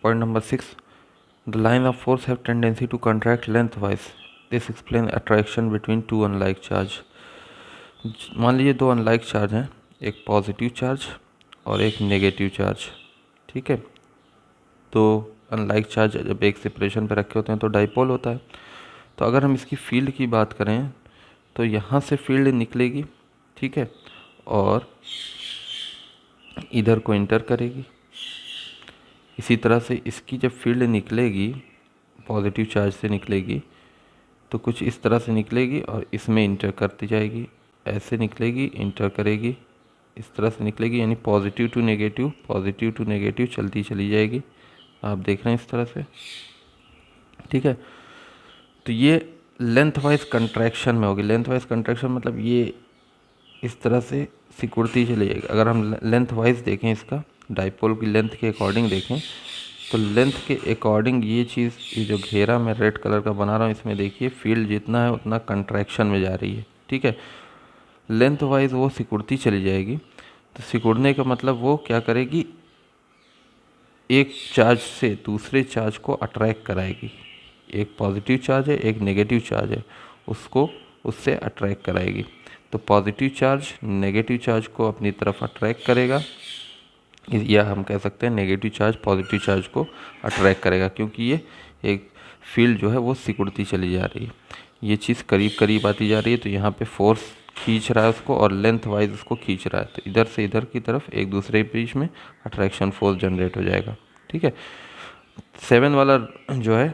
point number 6, the line of force have tendency to contract lengthwise. This explains attraction between two unlike charge. मान लीजिए दो unlike charge हैं, एक positive charge और एक negative charge, ठीक है। तो अनलाइक चार्ज जब एक सेपरेशन पे रखे होते हैं तो डाइपोल होता है। तो अगर हम इसकी फील्ड की बात करें तो यहाँ से फील्ड निकलेगी, ठीक है, और इधर को इंटर करेगी। इसी तरह से इसकी जब फील्ड निकलेगी, पॉजिटिव चार्ज से निकलेगी, तो कुछ इस तरह से निकलेगी और इसमें इंटर करती जाएगी, ऐसे निकलेगी, इंटर करेगी, इस तरह से निकलेगी, यानी पॉजिटिव टू नेगेटिव चलती चली जाएगी। आप देख रहे हैं इस तरह से, ठीक है। तो ये लेंथ वाइज कंट्रैक्शन में होगी। लेंथ वाइज कंट्रैक्शन मतलब ये इस तरह से सिकुड़ती चली जाएगी। अगर हम लेंथ वाइज देखें, इसका डाइपोल की लेंथ के अकॉर्डिंग देखें, तो लेंथ के अकॉर्डिंग ये चीज़, ये जो घेरा मैं रेड कलर का बना रहा हूँ, इसमें देखिए फील्ड जितना है उतना कंट्रैक्शन में जा रही है, ठीक है। लेंथ वाइज वो सिकुड़ती चली जाएगी। तो सिकुड़ने का मतलब वो क्या करेगी, एक चार्ज से दूसरे चार्ज को अट्रैक्ट कराएगी। एक पॉजिटिव चार्ज है, एक नेगेटिव चार्ज है, उसको उससे अट्रैक्ट कराएगी। तो पॉजिटिव चार्ज नेगेटिव चार्ज को अपनी तरफ अट्रैक्ट करेगा, या हम कह सकते हैं नेगेटिव चार्ज पॉजिटिव चार्ज को अट्रैक्ट करेगा, क्योंकि ये एक फील्ड जो है वो सिकुड़ती चली जा रही है। ये चीज़ करीब करीब आती जा रही है, तो यहाँ पे फोर्स खींच रहा है उसको और लेंथ वाइज उसको खींच रहा है। तो इधर से इधर की तरफ एक दूसरे के बीच में अट्रैक्शन फोर्स जनरेट हो जाएगा, ठीक है। 7 वाला जो है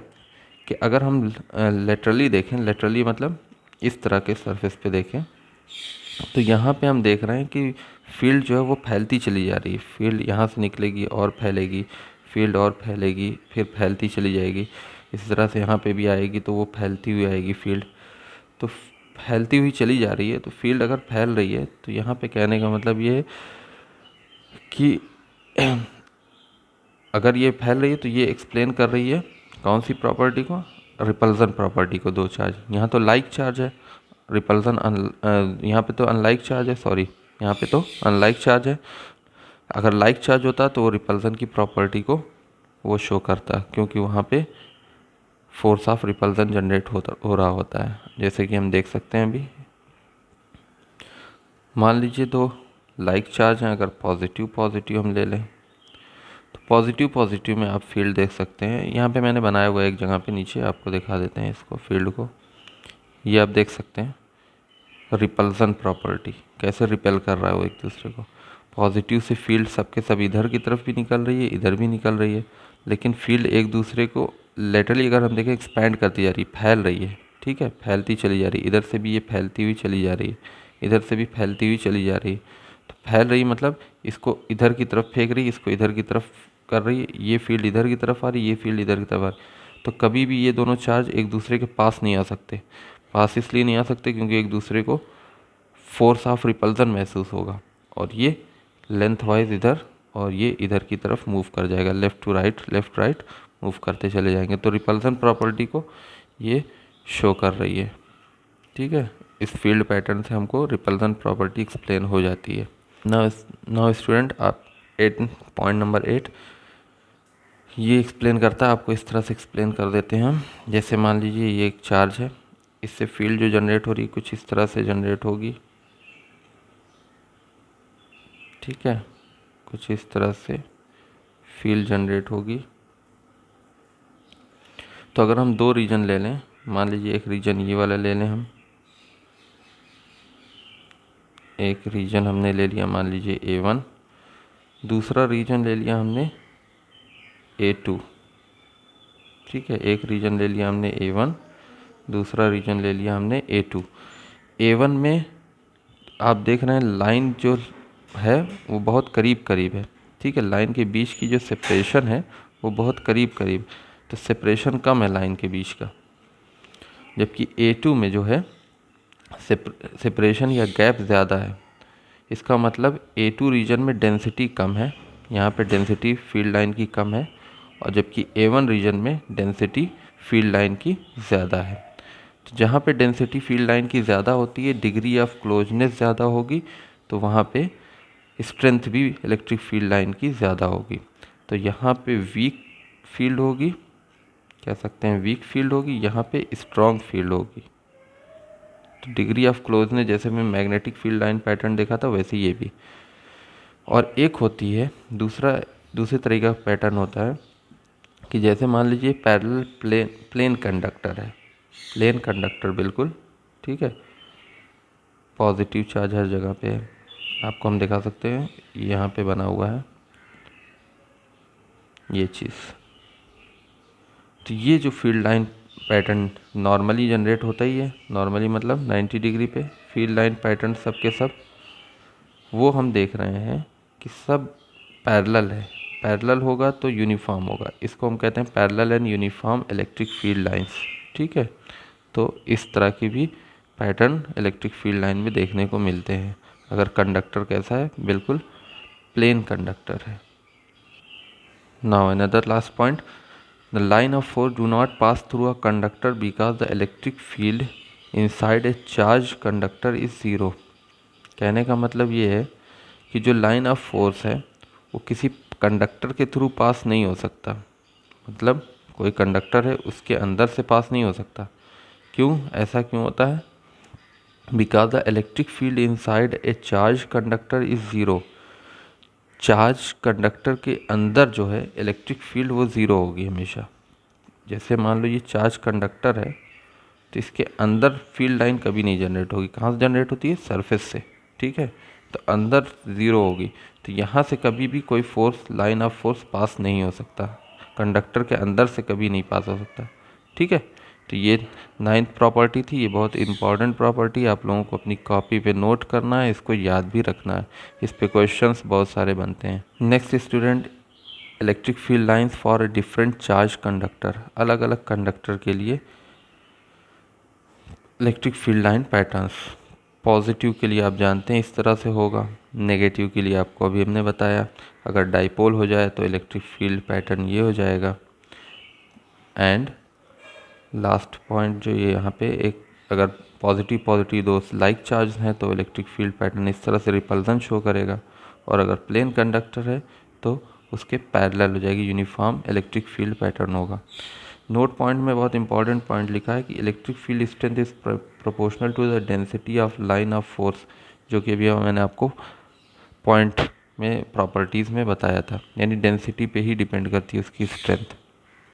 कि अगर हम लेटरली देखें, लेटरली मतलब इस तरह के सरफेस पे देखें, तो यहाँ पे हम देख रहे हैं कि फील्ड जो है वो फैलती चली जा रही है। फील्ड यहाँ से निकलेगी और फैलेगी, फील्ड और फैलेगी, फिर फैलती चली जाएगी। इसी तरह से यहाँ पे भी आएगी तो वो फैलती हुई आएगी फील्ड। तो फैलती हुई चली जा रही है। तो फील्ड अगर फैल रही है तो यहाँ पे कहने का मतलब ये है कि अगर ये फैल रही है तो ये एक्सप्लेन कर रही है कौन सी प्रॉपर्टी को, रिपल्सन प्रॉपर्टी को। दो चार्ज, यहाँ तो लाइक चार्ज है, रिपल्सन यहाँ पे तो अनलाइक चार्ज है, सॉरी यहाँ पे तो अनलाइक चार्ज है। अगर लाइक चार्ज होता तो वो रिपल्सन की प्रॉपर्टी को वो शो करता, क्योंकि वहाँ पे फोर्स ऑफ रिपल्सन जनरेट हो रहा होता है, जैसे कि हम देख सकते हैं अभी। मान लीजिए दो लाइक चार्ज हैं, अगर पॉजिटिव हम ले लें, तो पॉजिटिव में आप फील्ड देख सकते हैं। यहाँ पे मैंने बनाया हुआ है एक जगह पे, नीचे आपको दिखा देते हैं इसको, फील्ड को। ये आप देख सकते हैं रिपल्सन प्रॉपर्टी, कैसे रिपेल कर रहा है वो एक दूसरे को। पॉजिटिव से फील्ड सबके सब इधर की तरफ भी निकल रही है, इधर भी निकल रही है, लेकिन फील्ड एक दूसरे को लेटरली अगर हम देखें एक्सपैंड करती जा रही है, फैल रही है, ठीक है, फैलती चली जा रही है। इधर से भी ये फैलती हुई चली जा रही है, इधर से भी फैलती हुई चली जा रही है। तो फैल रही मतलब इसको इधर की तरफ फेंक रही है, इसको इधर की तरफ कर रही है, ये फील्ड इधर की तरफ आ रही है, ये फील्ड इधर की तरफ आ रही है। तो कभी भी ये दोनों चार्ज एक दूसरे के पास नहीं आ सकते। पास इसलिए नहीं आ सकते क्योंकि एक दूसरे को फोर्स ऑफ रिपल्सन महसूस होगा, और ये लेंथ वाइज इधर और ये इधर की तरफ मूव कर जाएगा, left to right, left right move करते चले जाएंगे। तो रिपल्सन प्रॉपर्टी को ये शो कर रही है, ठीक है। इस फील्ड पैटर्न से हमको रिपल्सन प्रॉपर्टी एक्सप्लेन हो जाती है। नाउ स्टूडेंट, आप 8 पॉइंट नंबर 8 ये एक्सप्लेन करता है, आपको इस तरह से एक्सप्लेन कर देते हैं हम। जैसे मान लीजिए ये एक चार्ज है, इससे फील्ड जो जनरेट हो रही है कुछ इस तरह से जनरेट होगी, ठीक है, कुछ इस तरह से फील्ड जनरेट होगी। तो अगर हम दो रीजन ले लें, मान लीजिए एक रीजन ये वाला ले लें हम, एक रीजन हमने ले लिया मान लीजिए A1, दूसरा रीजन ले लिया हमने A2, ठीक है। एक रीजन ले लिया हमने A1, दूसरा रीजन ले लिया हमने A2। A1 में आप देख रहे हैं लाइन जो है वो बहुत करीब करीब है, ठीक है। लाइन के बीच की जो सेपरेशन है वो बहुत करीब करीब, तो सेपरेशन कम है लाइन के बीच का। जबकि A2 में जो है सेपरेशन या गैप ज़्यादा है। इसका मतलब A2 रीजन में डेंसिटी कम है, यहाँ पे डेंसिटी फील्ड लाइन की कम है, और जबकि A1 रीजन में डेंसिटी फील्ड लाइन की ज़्यादा है। तो जहाँ पे डेंसिटी फील्ड लाइन की ज़्यादा होती है, डिग्री ऑफ क्लोजनेस ज़्यादा होगी, तो वहाँ पे स्ट्रेंथ भी इलेक्ट्रिक फील्ड लाइन की ज़्यादा होगी। तो यहाँ पे वीक फील्ड होगी, कह सकते हैं वीक फील्ड होगी, यहाँ पे स्ट्रॉन्ग फील्ड होगी। तो डिग्री ऑफ क्लोजनेस जैसे मैं मैग्नेटिक फील्ड लाइन पैटर्न देखा था वैसे ये भी। और एक होती है दूसरे तरीके का पैटर्न होता है कि जैसे मान लीजिए पैरेलल प्लेन कंडक्टर है, प्लेन कंडक्टर बिल्कुल ठीक है, पॉजिटिव चार्ज हर जगह पे है। आपको हम दिखा सकते हैं, यहाँ पे बना हुआ है ये चीज़। तो ये जो field line pattern normally generate होता ही है, नॉर्मली मतलब 90 डिग्री पे फील्ड लाइन पैटर्न सब के सब, वो हम देख रहे हैं कि सब पैरेलल है। पैरेलल होगा तो यूनिफॉर्म होगा, इसको हम कहते हैं parallel and uniform electric field lines, ठीक है। तो इस तरह की भी पैटर्न इलेक्ट्रिक फील्ड लाइन में देखने को मिलते हैं अगर कंडक्टर कैसा है, बिल्कुल प्लेन कंडक्टर है। Now another last point, the line of force do not pass through a conductor because the electric field inside a charge conductor is zero. कहने का मतलब ये है कि जो लाइन ऑफ फोर्स है वो किसी कंडक्टर के थ्रू पास नहीं हो सकता, मतलब कोई कंडक्टर है उसके अंदर से पास नहीं हो सकता। क्यों, ऐसा क्यों होता है? Because the electric field inside a charge conductor is zero. Charge conductor के अंदर जो है इलेक्ट्रिक फील्ड वो ज़ीरो होगी हमेशा। जैसे मान लो ये चार्ज कंडक्टर है तो इसके अंदर फील्ड लाइन कभी नहीं जनरेट होगी। कहाँ से जनरेट होती है? सरफेस से, ठीक है। तो अंदर ज़ीरो होगी, तो यहाँ से कभी भी कोई force, line of force pass नहीं हो सकता, कंडक्टर के अंदर से कभी नहीं पास हो सकता, ठीक है। तो ये 9th प्रॉपर्टी थी, ये बहुत इंपॉर्टेंट प्रॉपर्टी, आप लोगों को अपनी कॉपी पे नोट करना है, इसको याद भी रखना है, इस पे क्वेश्चंस बहुत सारे बनते हैं। Next student, electric field lines for a different charge conductor, अलग अलग कंडक्टर के लिए electric field line patterns. Positive के लिए आप जानते हैं इस तरह से होगा, नेगेटिव के लिए आपको अभी हमने बताया, अगर डाइपोल हो जाए तो इलेक्ट्रिक फील्ड पैटर्न ये हो जाएगा। एंड लास्ट पॉइंट जो ये यहाँ पे एक, अगर पॉजिटिव पॉजिटिव दो लाइक चार्ज हैं तो इलेक्ट्रिक फील्ड पैटर्न इस तरह से रिपल्सन शो करेगा, और अगर प्लेन कंडक्टर है तो उसके पैरेलल हो जाएगी, यूनिफॉर्म इलेक्ट्रिक फील्ड पैटर्न होगा। नोट पॉइंट में बहुत इंपॉर्टेंट पॉइंट लिखा है कि electric field strength is proportional to the density of line of force, जो कि अभी मैंने आपको पॉइंट में प्रॉपर्टीज़ में बताया था, यानी डेंसिटी पे ही डिपेंड करती है उसकी स्ट्रेंथ।